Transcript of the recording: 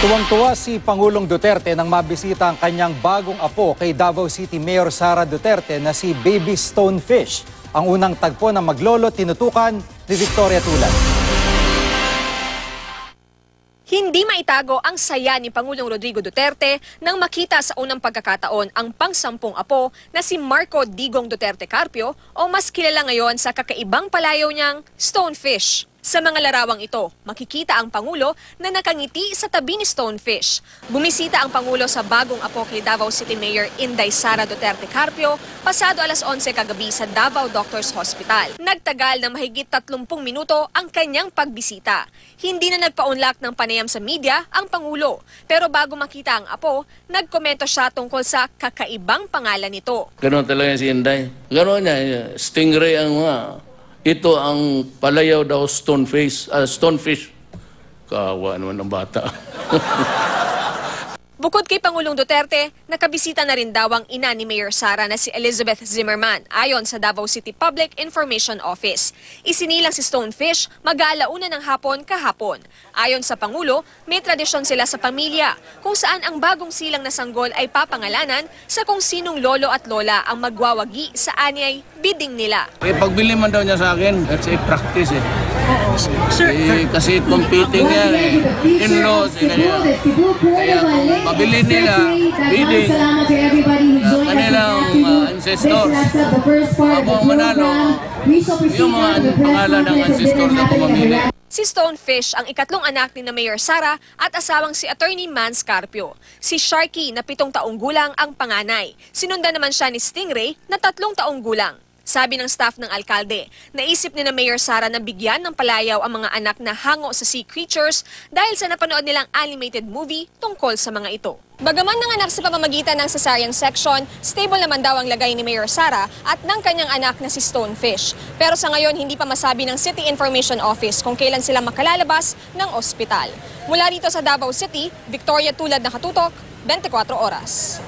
Tuwang-tuwa si Pangulong Duterte nang mabisita ang kanyang bagong apo kay Davao City Mayor Sara Duterte na si Baby Stonefish, ang unang tagpo ng maglolo tinutukan ni Victoria Tulad. Hindi maitago ang saya ni Pangulong Rodrigo Duterte nang makita sa unang pagkakataon ang pang-10 apo na si Marco Digong Duterte Carpio o mas kilala ngayon sa kakaibang palayaw niyang Stonefish. Sa mga larawang ito, makikita ang Pangulo na nakangiti sa tabi ni Stonefish. Bumisita ang Pangulo sa bagong apo kay Davao City Mayor Inday Sara Duterte Carpio pasado alas 11 kagabi sa Davao Doctors Hospital. Nagtagal ng mahigit 30 minuto ang kanyang pagbisita. Hindi na nagpaunlak ng panayam sa media ang Pangulo. Pero bago makita ang apo, nagkomento siya tungkol sa kakaibang pangalan nito. Ganon talaga si Inday. Ganon niya, stingray ang mga. Ito ang palayaw daw stonefish. Kawa naman ng bata. Bukod kay Pangulong Duterte, nakabisita na rin daw ang ina ni Mayor Sara na si Elizabeth Zimmerman ayon sa Davao City Public Information Office. Isinilang si Stonefish mag-aalauna ng hapon kahapon. Ayon sa Pangulo, may tradisyon sila sa pamilya kung saan ang bagong silang na sanggol ay papangalanan sa kung sinong lolo at lola ang magwawagi sa anyay bidding nila. Pagbili man daw niya sa akin, that's a practice eh. Kasi competing yan eh. In-laws kaya kung mabili nila, bidding kanilang ancestors. Habang manalo, yung mga pangalan ng ancestors na pumamili. Si Stonefish ang ikatlong anak ni na Mayor Sara at asawang si Attorney Mans Carpio. Si Sharky na 7 taong gulang ang panganay. Sinundan naman siya ni Stingray na 3 taong gulang. Sabi ng staff ng alkalde, naisip ni na Mayor Sara na bigyan ng palayaw ang mga anak na hango sa sea creatures dahil sa napanood nilang animated movie tungkol sa mga ito. Bagaman nanganak sa pamamagitan ng cesarean section, stable naman daw ang lagay ni Mayor Sara at ng kanyang anak na si Stonefish. Pero sa ngayon, hindi pa masabi ng City Information Office kung kailan sila makalalabas ng ospital. Mula dito sa Davao City, Victoria Tulad, nakatutok, 24 oras.